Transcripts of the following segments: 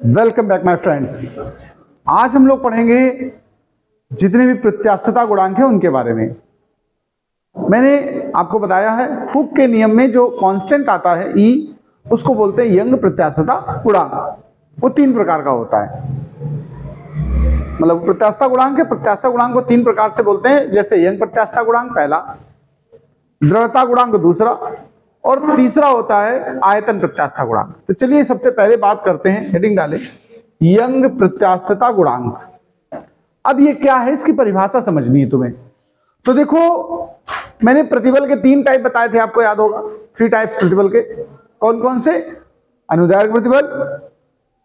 Welcome back my friends. आज हम लोग पढ़ेंगे जितने भी प्रत्यास्थता गुणांक हैं उनके बारे में। मैंने आपको बताया है हुक के नियम में जो कांस्टेंट आता है ई, उसको बोलते हैं यंग प्रत्यास्थता गुणांक। वो तीन प्रकार का होता है, मतलब प्रत्यास्थता गुणांक है। प्रत्यास्थता गुणांक को तीन प्रकार से बोलते हैं, जैसे यंग प्रत्यास्थता गुणांक पहला, दृढ़ता गुणांक दूसरा, और तीसरा होता है आयतन प्रत्यास्थता गुणांक। तो चलिए सबसे पहले बात करते हैं, हेडिंग डालें यंग प्रत्यास्थता गुणांक। अब ये क्या है, इसकी परिभाषा समझनी है तुम्हें। तो देखो, मैंने प्रतिबल के तीन टाइप बताए थे, आपको याद होगा, 3 टाइप्स प्रतिबल के। कौन कौन से? अनुदैर्घ्य प्रतिबल,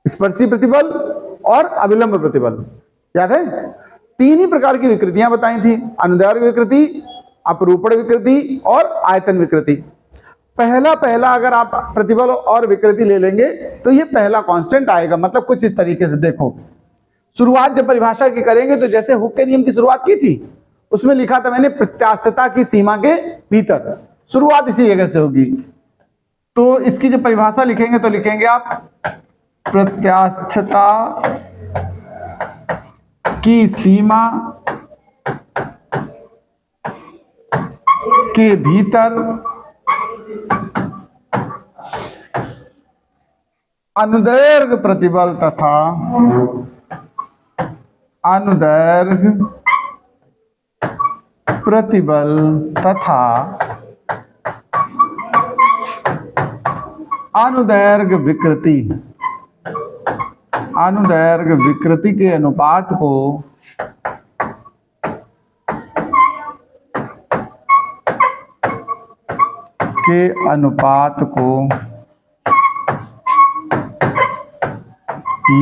स्पर्शी प्रतिबल और अविलंब प्रतिबल। याद है? 3 ही प्रकार की विकृतियां बताई थी, अनुदैर्घ्य विकृति, अपरूपण विकृति और आयतन विकृति। पहला अगर आप प्रतिबल और विकृति ले लेंगे तो ये पहला कांस्टेंट आएगा। मतलब कुछ इस तरीके से देखो, शुरुआत जब परिभाषा की करेंगे तो जैसे हुक के नियम की शुरुआत की थी, उसमें लिखा था मैंने प्रत्यास्थता की सीमा के भीतर, शुरुआत इसी जगह से होगी। तो इसकी जब परिभाषा लिखेंगे तो लिखेंगे आप प्रत्यास्थता की सीमा के भीतर अनुदैर्घ्य प्रतिबल तथा अनुदैर्घ्य प्रतिबल तथा अनुदैर्घ्य विकृति के अनुपात को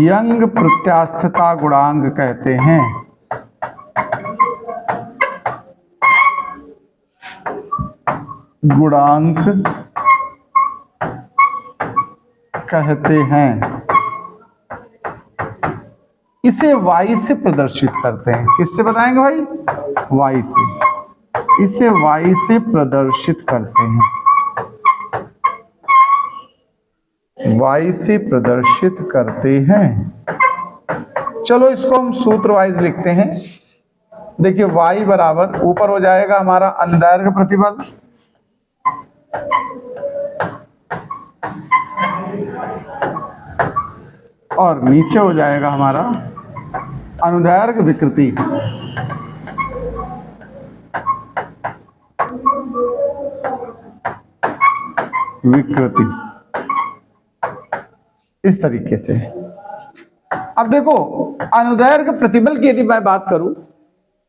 यंग प्रत्यास्थता गुणांक कहते हैं। इसे y से प्रदर्शित करते हैं। किससे बताएंगे भाई? y से। इसे y से प्रदर्शित करते हैं, y से प्रदर्शित करते हैं। चलो इसको हम सूत्र वाइज लिखते हैं। देखिए y बराबर ऊपर हो जाएगा हमारा अनुदैर्घ्य प्रतिबल, और नीचे हो जाएगा हमारा अनुदैर्घ्य विकृति। इस तरीके से। अब देखो, अनुदैर्घ्य प्रतिबल की यदि मैं बात करूं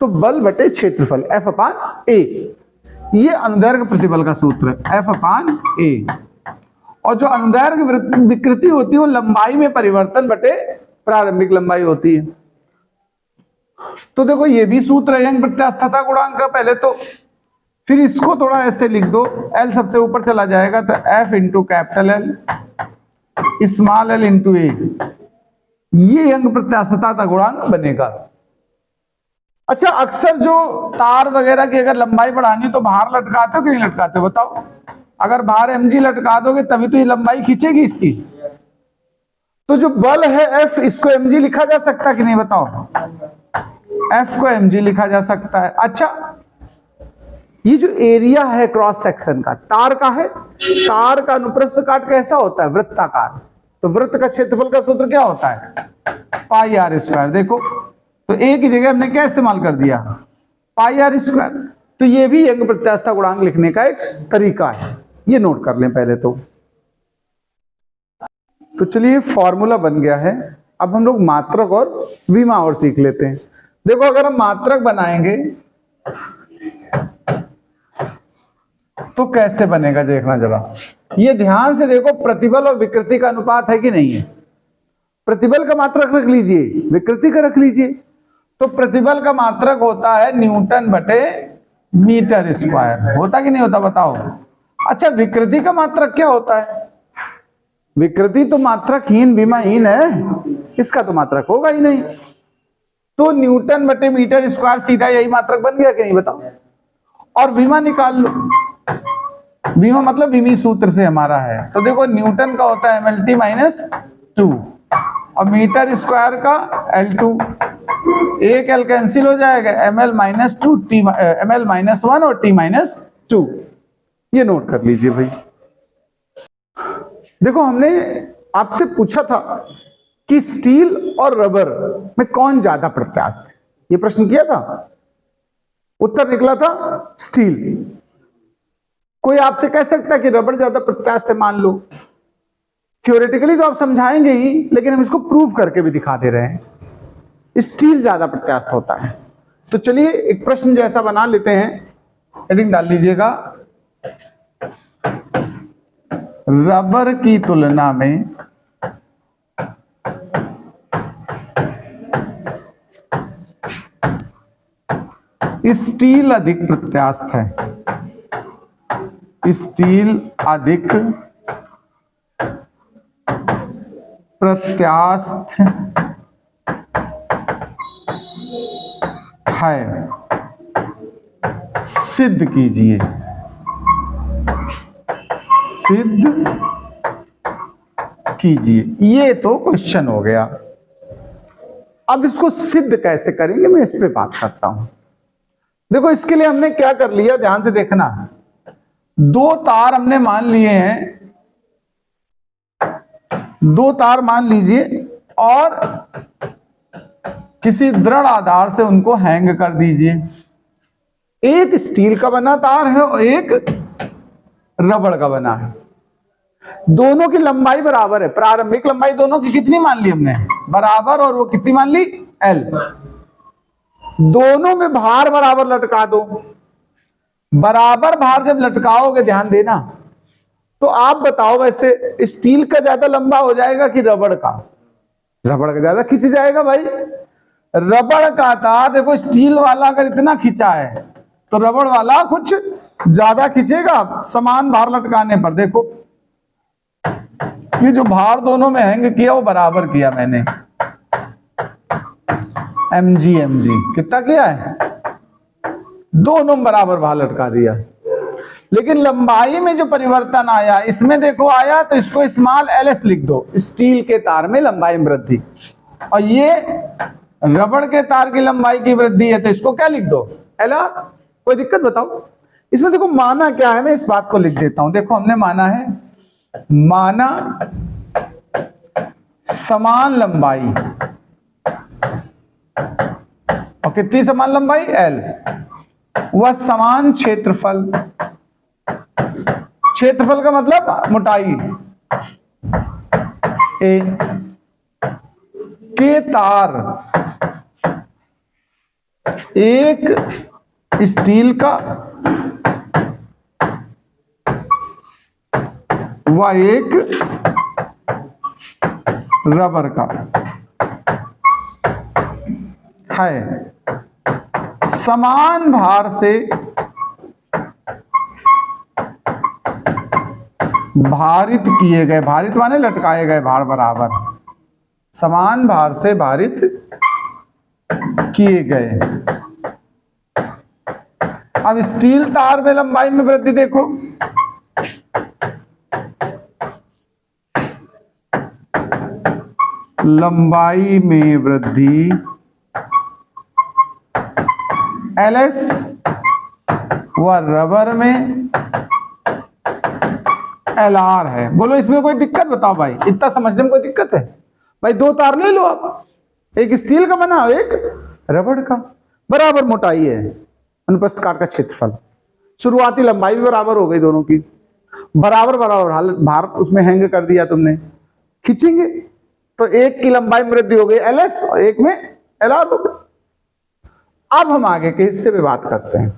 तो बल बटे क्षेत्रफल F/A, ये अनुदैर्घ्य प्रतिबल का सूत्र है, F/A। और जो अनुदैर्घ्य विकृति होती है वो लंबाई में परिवर्तन बटे प्रारंभिक लंबाई होती है। तो देखो ये भी सूत्र है यंग प्रत्यास्थता गुणांक का पहले तो। फिर इसको थोड़ा ऐसे लिख दो, L सबसे ऊपर चला जाएगा तो F into capital L small l into A, ये यंग प्रत्यास्थता गुणांक बनेगा। अच्छा, अक्सर जो तार वगैरह की अगर लंबाई बढ़ानी हो तो बाहर लटकाते हो कि नहीं लटकाते हो? बताओ। अगर बाहर mg लटका दोगे तभी तो ये लंबाई खींचेगी इसकी। तो जो बल है F, इसको mg लिखा जा सकता कि नहीं? बताओ। F को mg लिखा जा सकता है। अच्छा, ये जो एरिया है क्रॉस सेक्शन का, तार का है, तार का अनुप्रस्थ काट कैसा होता है? वृत्ताकार। तो वृत्त का क्षेत्रफल का सूत्र क्या होता है? पाई आर स्क्वायर। देखो तो एक ही जगह हमने क्या इस्तेमाल कर दिया? पाई आर स्क्वायर। तो ये भी यंग प्रत्यास्थता गुणांक लिखने का एक तरीका है, ये नोट कर लें पहले तो। तो चलिए फॉर्मूला बन गया है। अब हम लोग मात्रक और विमा और सीख लेते हैं। देखो अगर हम मात्रक बनाएंगे तो कैसे बनेगा देखना जरा। ये ध्यान से देखो, प्रतिबल और विकृति का अनुपात है कि नहीं है? प्रतिबल का मात्रक रख लीजिए, विकृति का रख लीजिए। तो प्रतिबल का मात्रक होता है न्यूटन बटे मीटर स्क्वायर, होता कि नहीं होता? बताओ। अच्छा, विकृति का मात्रक क्या होता है? विकृति तो मात्रकहीन विमाहीन है, इसका तो मात्रक होगा ही नहीं। तो न्यूटन बटे मीटर स्क्वायर सीधा यही मात्रक बन गया कि नहीं? बताओ। और विमा निकाल लो। विमा मतलब विमी सूत्र से हमारा है। तो देखो न्यूटन का होता है mLT -2 और मीटर स्क्वायर का L2, एक L कैंसिल हो जाएगा, ml-2 ml-1 और T-2। ये नोट कर लीजिए भाई। देखो हमने आपसे पूछा था कि स्टील और रबर में कौन ज्यादा प्रत्यास्थ है, ये प्रश्न किया था, उत्तर निकला था स्टील। कोई आपसे कह सकता है कि रबर ज्यादा प्रत्यास्थ है, मान लो, थ्योरेटिकली तो आप समझाएंगे ही, लेकिन हम इसको प्रूव करके भी दिखा दे रहे हैं, स्टील ज्यादा प्रत्यास्थ होता है। तो चलिए एक प्रश्न जैसा बना लेते हैं, हेडिंग डाल लीजिएगा, रबर की तुलना में स्टील अधिक प्रत्यास्थ है, स्टील अधिक प्रत्यास्थ है, सिद्ध कीजिए, सिद्ध कीजिए। ये तो क्वेश्चन हो गया। अब इसको सिद्ध कैसे करेंगे, मैं इस पे बात करता हूं। देखो इसके लिए हमने क्या कर लिया, ध्यान से देखना, दो तार हमने मान लिए हैं, दो तार मान लीजिए और किसी दृढ़ आधार से उनको हैंग कर दीजिए। एक स्टील का बना तार है और एक रबड़ का बना है, दोनों की लंबाई बराबर है, प्रारंभिक लंबाई दोनों की कितनी मान ली हमने, बराबर, और वो कितनी मान ली, L। दोनों में भार बराबर लटका दो, बराबर भार जब लटकाओगे, ध्यान देना, तो आप बताओ वैसे स्टील का ज्यादा लंबा हो जाएगा कि रबड़ का, रबड़ का ज्यादा खिंच जाएगा भाई। रबड़ का था, देखो स्टील वाला अगर इतना खिंचा है तो रबड़ वाला कुछ ज्यादा खिंचेगा समान भार लटकाने पर। देखो ये जो भार दोनों में हैंग किया वो बराबर किया मैंने, mg कितना किया है, दोनों बराबर भार लटका दिया। लेकिन लंबाई में जो परिवर्तन आया, इसमें देखो आया, तो इसको स्मॉल ls लिख दो, स्टील के तार में लंबाई में वृद्धि, और ये रबड़ के तार की लंबाई की वृद्धि है, तो इसको क्या लिख दो, LR। कोई दिक्कत बताओ इसमें। देखो माना क्या है, मैं इस बात को लिख देता हूं। देखो हमने माना है, माना समान लंबाई, और कितनी समान लंबाई, L, वह समान क्षेत्रफल, क्षेत्रफल का मतलब मोटाई, A के तार, एक स्टील का व एक रबर का है, समान भार से भारित किए गए, भारित माने लटकाए गए भार बराबर, समान भार से भारित किए गए। अब स्टील तार में लंबाई में वृद्धि देखो, लंबाई में वृद्धि LS व रबर में LR है। बोलो इसमें कोई दिक्कत बताओ भाई, इतना समझने में कोई दिक्कत है भाई? दो तार ले लो आप, एक स्टील का बना एक रबड़ का, बराबर मोटाई है, अनुप्रस्थ काट का क्षेत्रफल, शुरुआती लंबाई भी बराबर हो गई दोनों की, बराबर बराबर भार उसमें हैंग कर दिया तुमने, खींचेंगे तो एक की लंबाई में वृद्धि हो गई LS और एक में LR हो गई। अब हम आगे के हिस्से पे बात करते हैं।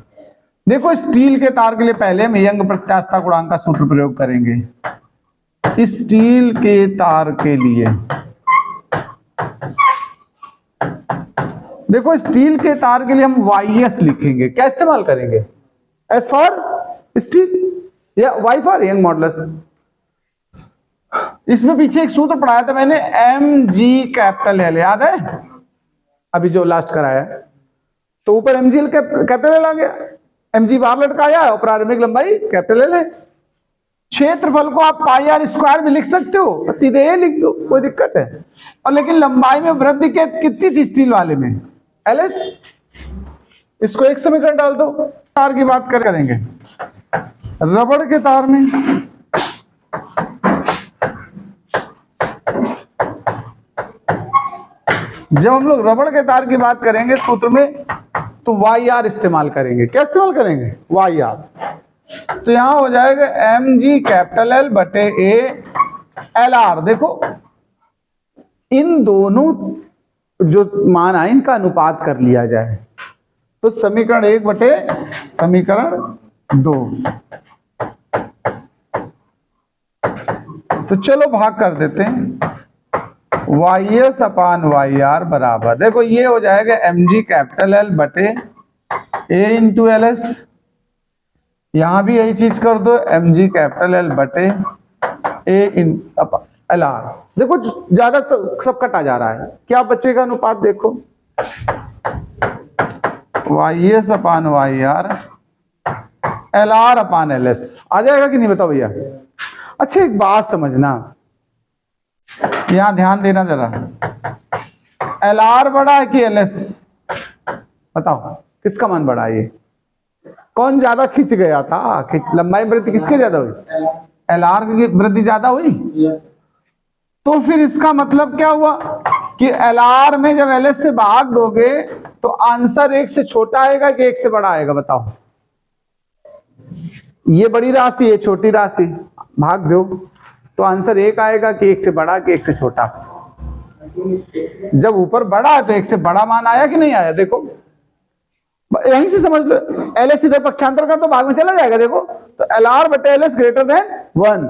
देखो स्टील के तार के लिए पहले हम यंग प्रत्यास्थता गुणांक का सूत्र प्रयोग करेंगे। स्टील के तार के लिए देखो, स्टील के तार के लिए हम YS लिखेंगे। क्या इस्तेमाल करेंगे? S फॉर स्टील या Y फॉर यंग मॉडुलस। इसमें पीछे एक सूत्र पढ़ाया था मैंने, mg कैपिटल L, याद है अभी जो लास्ट कराया, तो ऊपर mg कैपिटल L आ गया, mg बाहर लटकाया और प्रारंभिक लंबाई कैपिटल L है। क्षेत्रफल को आप पाई आर स्क्वायर में लिख सकते हो, सीधे ये लिख दो, कोई दिक्कत है। और लेकिन लंबाई में वृद्धि कितनी थी स्टील वाले में, एलएस। इसको एक समीकरण डाल दो। तार की बात करेंगे, रबड़ के तार में जब हम लोग रबड़ के तार की बात करेंगे सूत्र में, तो वाई आर इस्तेमाल करेंगे। क्या इस्तेमाल करेंगे? Y R. तो यहां हो जाएगा एम जी कैपिटल एल बटे ए एल आर। देखो इन दोनों जो मान आए इनका अनुपात कर लिया जाए, तो समीकरण 1 बटे समीकरण 2। तो चलो भाग कर देते हैं। Y S upon Y R बराबर, देखो ये हो जाएगा एम जी कैपिटल एल बटे ए इंटू एल एस। यहां भी यही चीज कर दो, एम जी कैपिटल एल बटे ए इन एल आर। देखो ज्यादा सब कटा जा रहा है, क्या बचेगा अनुपात? देखो Y S upon Y R L R upon L S आ जाएगा कि नहीं, बताओ भैया। अच्छा एक बात समझना, यहां ध्यान देना जरा, एल आर बड़ा है कि एल एस? बताओ किसका मान बड़ा है? ये कौन ज्यादा खिंच गया था? लंबाई वृद्धि किसके ज्यादा हुई? एल आर की वृद्धि ज्यादा हुई। तो फिर इसका मतलब क्या हुआ कि एल आर में जब एल एस से भाग दोगे तो आंसर 1 से छोटा आएगा कि 1 से बड़ा आएगा? बताओ। ये बड़ी राशि, ये छोटी राशि, भाग दो तो आंसर 1 आएगा कि 1 से बड़ा कि 1 से छोटा? जब ऊपर बड़ा है तो 1 से बड़ा मान आया कि नहीं आया? देखो यहीं से समझ लो, एल एस इधर पक्षांतर का तो भाग में चला जाएगा। देखो तो एल आर बटे एल एस ग्रेटर देन 1।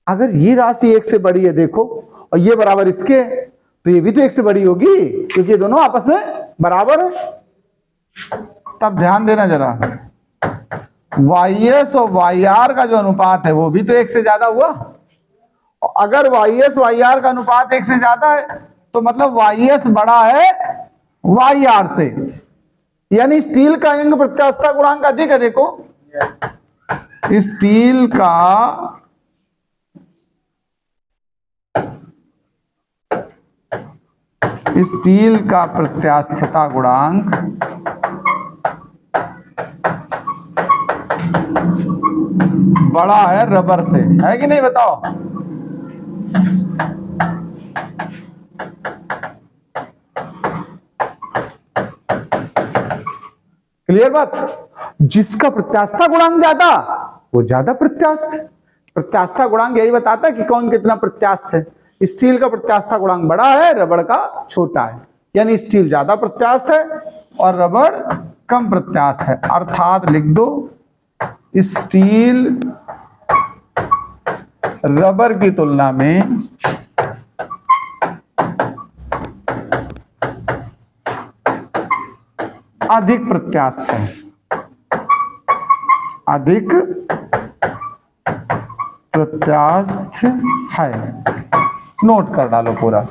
अगर ये राशि 1 से बड़ी है देखो, और ये बराबर इसके, तो ये भी तो 1 से बड़ी होगी क्योंकि ये दोनों आपस में बराबर है। तब ध्यान देना जरा, वाई एस और वाई आर का जो अनुपात है वो भी तो 1 से ज्यादा हुआ। अगर वाई एस वाई आर का अनुपात 1 से ज्यादा है तो मतलब वाई एस बड़ा है वाई आर से, यानी स्टील का यंग प्रत्यास्थता गुणांक अधिक है। देखो स्टील का प्रत्यास्थता गुणांक बड़ा है रबर से, है कि नहीं? बताओ। क्लियर बात? जिसका प्रत्यास्थता गुणांक ज्यादा वो ज्यादा प्रत्यास्थता गुणांक यही बताता है कि कौन कितना प्रत्यास्थ है। स्टील का प्रत्यास्थता गुणांक बड़ा है, रबड़ का छोटा है, यानी स्टील ज्यादा प्रत्यास्थ है और रबड़ कम प्रत्यास्थ है। अर्थात लिख दो स्टील रबर की तुलना में अधिक प्रत्यास्थ है, अधिक प्रत्यास्थ है। नोट कर डालो पूरा।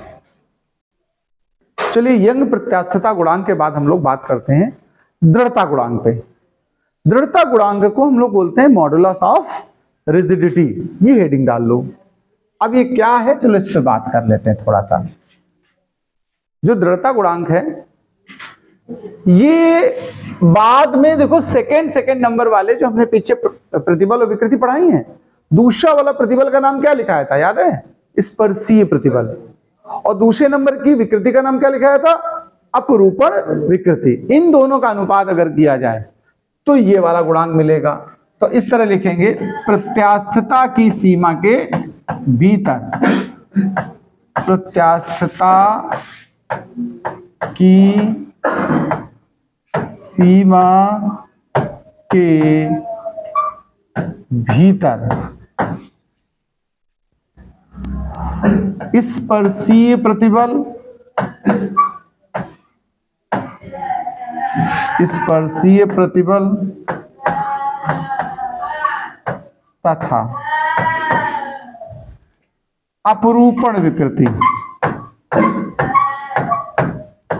चलिए यंग प्रत्यास्थता गुणांक के बाद हम लोग बात करते हैं दृढ़ता गुणांक पे। दृढ़ता गुणांक को हम लोग बोलते हैं मॉडुलस ऑफ रिजिडिटी। ये हेडिंग डाल लो। अब ये क्या है, चलो इस पे बात कर लेते हैं थोड़ा सा। जो दृढ़ता गुणांक है ये बाद में देखो सेकेंड नंबर वाले जो हमने पीछे प्रतिबल और विकृति पढ़ाई है, दूसरा वाला प्रतिबल का नाम क्या लिखाया था याद है? स्पर्शीय प्रतिबल। और दूसरे नंबर की विकृति का नाम क्या लिखाया था? अपरूपण विकृति। इन दोनों का अनुपात अगर किया जाए तो ये वाला गुणांक मिलेगा। तो इस तरह लिखेंगे, प्रत्यास्थता की सीमा के भीतर, प्रत्यास्थता की सीमा के भीतर स्पर्शीय प्रतिबल, स्पर्शीय प्रतिबल तथा अपरूपण विकृति,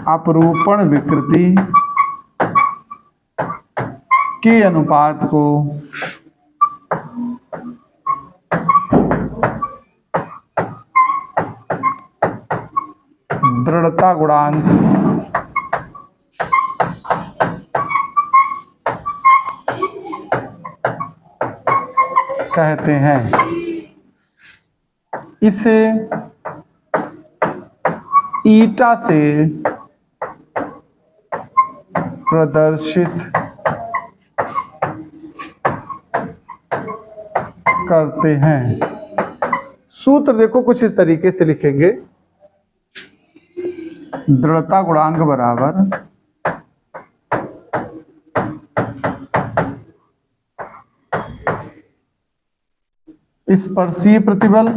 अपरूपण विकृति के अनुपात को दृढ़ता गुणांक कहते हैं। इसे ईटा से प्रदर्शित करते हैं। सूत्र देखो कुछ इस तरीके से लिखेंगे, दृढ़ता गुणांक बराबर स्पर्शीय प्रतिबल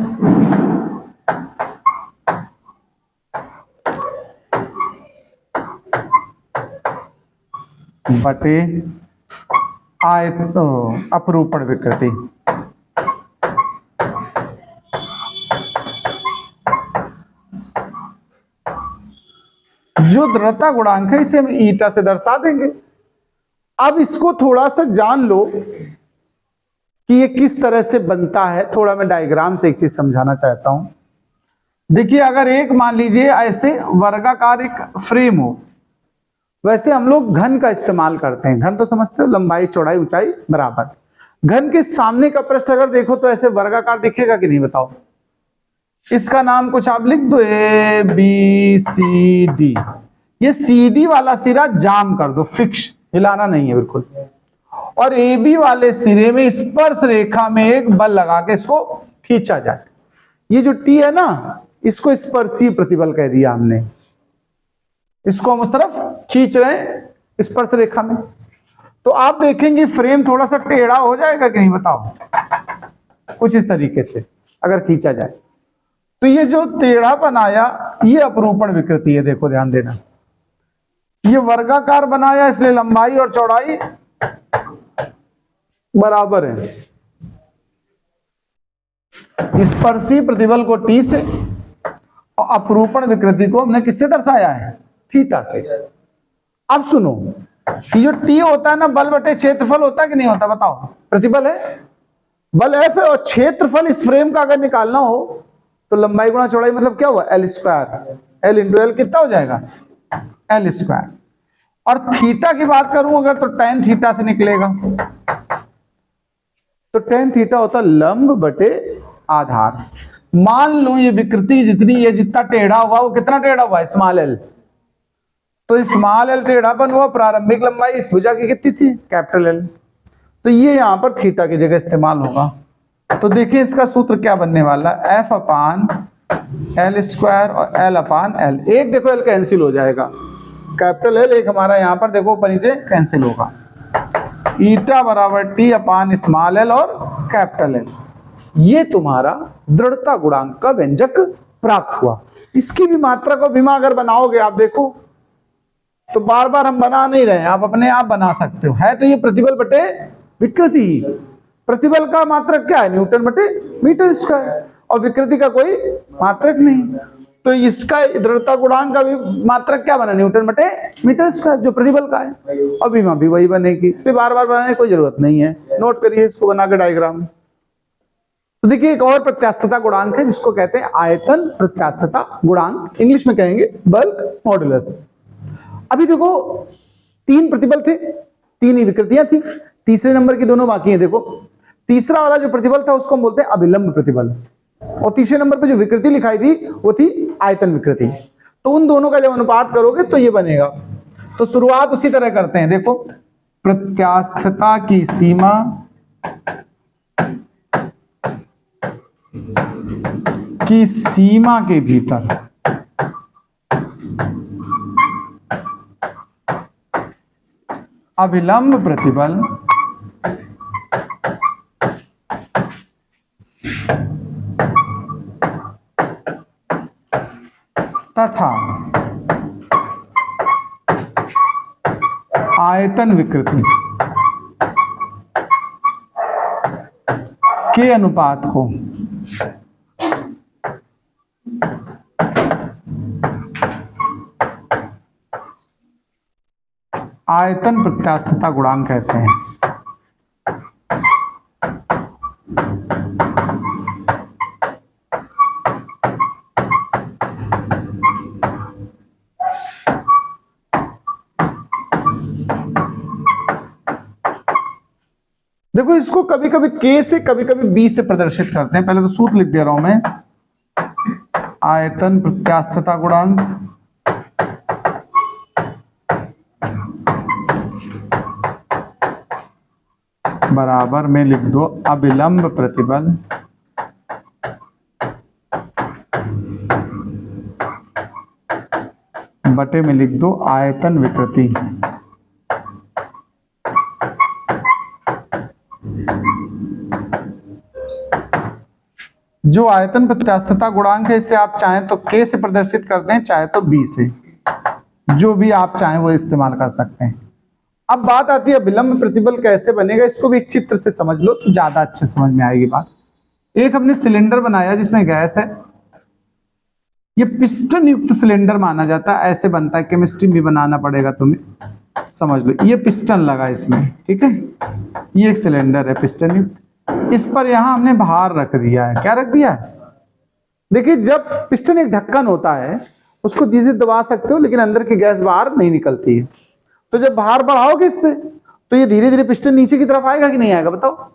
बटे अपरूपण विकृति। जो दृढ़ता गुणांक है इसे हम ईटा से दर्शा देंगे। अब इसको थोड़ा सा जान लो कि ये किस तरह से बनता है। थोड़ा मैं डायग्राम से एक चीज समझाना चाहता हूं। देखिए, अगर एक मान लीजिए ऐसे वर्गाकार एक फ्रेम हो, वैसे हम लोग घन का इस्तेमाल करते हैं। घन तो समझते हो, लंबाई चौड़ाई ऊंचाई बराबर। घन के सामने का पृष्ठ अगर देखो तो ऐसे वर्गाकार दिखेगा कि नहीं, बताओ। इसका नाम कुछ आप लिख दो, ए बी सी डी। ये सी डी वाला सिरा जाम कर दो, फिक्स, हिलाना नहीं है बिल्कुल। और ए बी वाले सिरे में स्पर्श रेखा में एक बल लगा के इसको खींचा जाए। ये जो टी है ना, इसको स्पर्शीय प्रतिबल कह दिया हमने। इसको हम उस तरफ खींच रहे हैं स्पर्श रेखा में। तो आप देखेंगे फ्रेम थोड़ा सा टेढ़ा हो जाएगा कि नहीं, बताओ। कुछ इस तरीके से अगर खींचा जाए तो ये जो टेढ़ापन आया ये अपरूपण विकृति है। देखो ध्यान देना, ये वर्गाकार बनाया इसलिए लंबाई और चौड़ाई बराबर है। स्पर्शीय प्रतिबल को टी से और अपरूपण विकृति को हमने किससे दर्शाया है, थीटा से। अब सुनो, ये जो टी होता है ना, बल बटे क्षेत्रफल होता है कि नहीं होता, बताओ। प्रतिबल है, बल एफ है, और क्षेत्रफल इस फ्रेम का अगर निकालना हो तो लंबाई गुणा चौड़ाई मतलब क्या हुआ, L square. L into L कितना हो जाएगा, एल स्क्वायर। और थीटा की बात करूं अगर तो टेन थीटा से निकलेगा। तो टेन थीटा होता लंब बटे आधार। मान लो ये विकृति जितनी, ये जितना टेढ़ा हुआ वो कितना टेढ़ा हुआ है, स्मॉल एल। तो स्मॉल एल टेढ़ापन हुआ, प्रारंभिक लंबाई इस भुजा की कितनी थी, कैपिटल एल। तो ये यहां पर थीटा की जगह इस्तेमाल होगा। तो देखिए इसका सूत्र क्या बनने वाला, एफ अपान एल स्क्वायर और एल अपान एल। एक देखो एल कैंसिल हो जाएगा, कैपिटल एल एक हमारा यहां पर देखो ऊपर नीचे कैंसिल होगा। ईटा बराबर टी अपान स्मॉल एल और कैपिटल एल। ये तुम्हारा दृढ़ता गुणांक का व्यंजक प्राप्त हुआ। इसकी भी मात्रा को विमा अगर बनाओगे आप देखो तो बार बार हम बना नहीं रहे हैं, आप अपने आप बना सकते हो। है तो ये प्रतिबल बटे विकृति। प्रतिबल का मात्रक क्या है, न्यूटन बटे मीटर स्क्वायर, और विकृति का कोई मात्रक नहीं। तो इसका दृढ़ता गुणांक का भी मात्रक क्या बना, न्यूटन बटे मीटर स्क्वायर, जो प्रतिबल का है। और विमा भी वही बनेगी, इसलिए बार बार बनाने की कोई जरूरत नहीं है। नोट करिए इसको बना के डायग्राम। तो देखिए एक और प्रत्यास्थता गुणांक है जिसको कहते हैं आयतन प्रत्यास्थता गुणांक, इंग्लिश में कहेंगे बल्क मॉडुलस। अभी देखो तीन प्रतिबल थे, तीन ही विकृतियां थी, तीसरे नंबर की दोनों बाकी हैं। देखो तीसरा वाला जो प्रतिबल था उसको हम बोलते हैं अभिलंब प्रतिबल, और तीसरे नंबर पे जो विकृति लिखाई थी वो थी आयतन विकृति। तो उन दोनों का जब अनुपात करोगे तो ये बनेगा। तो शुरुआत उसी तरह करते हैं। देखो प्रत्यास्थता की सीमा के भीतर अभिलंब प्रतिबल तथा आयतन विकृति के अनुपात को आयतन प्रत्यास्थता गुणांक कहते हैं। देखो इसको कभी कभी K से कभी कभी B से प्रदर्शित करते हैं। पहले तो सूत्र लिख दे रहा हूं मैं, आयतन प्रत्यास्थता गुणांक बराबर में लिख दो अविलंब प्रतिबल बटे में लिख दो आयतन विकृति। जो आयतन प्रत्यास्थता गुणांक है इसे आप चाहें तो K से प्रदर्शित कर दें, चाहे तो B से, जो भी आप चाहें वो इस्तेमाल कर सकते हैं। अब बात आती है विलंब प्रतिबल कैसे बनेगा, इसको भी एक चित्र से समझ लो तो ज्यादा अच्छे समझ में आएगी बात। एक हमने सिलेंडर बनाया जिसमें गैस है, ये पिस्टन युक्त सिलेंडर माना जाता है, ऐसे बनता है, केमिस्ट्री भी बनाना पड़ेगा तुम्हें, समझ लो। ये पिस्टन लगा इसमें, ठीक है, ये एक सिलेंडर है पिस्टन युक्त, इस पर यहां हमने भार रख दिया है। क्या रख दिया है? देखिए जब पिस्टन एक ढक्कन होता है उसको धीरे दबा सकते हो लेकिन अंदर की गैस बाहर नहीं निकलती है, तो जब भार बढ़ाओगे इस पे तो ये धीरे धीरे पिस्टन नीचे की तरफ आएगा कि नहीं आएगा बताओ।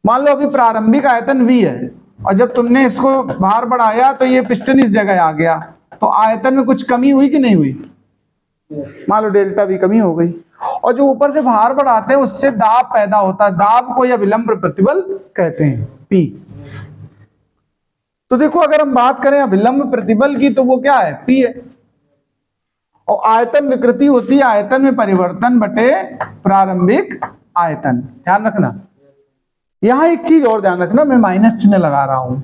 मान लो अभी प्रारंभिक आयतन V है और जब तुमने इसको भार बढ़ाया तो ये पिस्टन इस जगह आ गया, तो आयतन में कुछ कमी हुई कि नहीं हुई? मान लो डेल्टा V कमी हो गई, और जो ऊपर से भार बढ़ाते हैं उससे दाब पैदा होता है, दाब को या विलंब प्रतिबल कहते हैं P। तो देखो अगर हम बात करें विलंब प्रतिबल की तो वो क्या है? P है। और आयतन विकृति होती है आयतन में परिवर्तन बटे प्रारंभिक आयतन। ध्यान रखना, यहां एक चीज और ध्यान रखना, मैं माइनस चिन्ह लगा रहा हूं।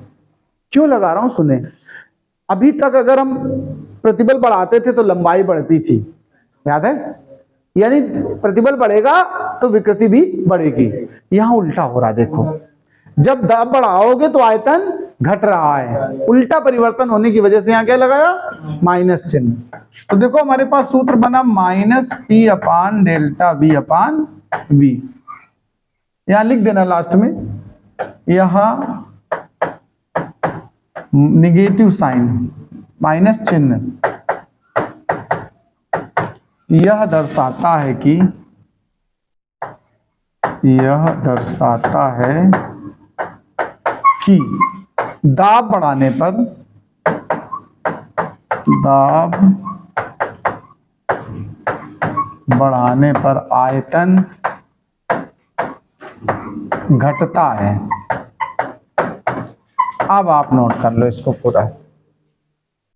क्यों लगा रहा हूं सुने। अभी तक अगर हम प्रतिबल बढ़ाते थे तो लंबाई बढ़ती थी, याद है, यानी प्रतिबल बढ़ेगा तो विकृति भी बढ़ेगी। यहां उल्टा हो रहा है, देखो जब दाब बढ़ाओगे तो आयतन घट रहा है, उल्टा परिवर्तन होने की वजह से यहां क्या लगाया? माइनस चिन्ह। तो देखो हमारे पास सूत्र बना माइनस P अपान डेल्टा V अपान V। यहां लिख देना लास्ट में, यहां निगेटिव साइन माइनस चिन्ह, यह दर्शाता है कि दाब बढ़ाने पर आयतन घटता है। अब आप नोट कर लो इसको पूरा।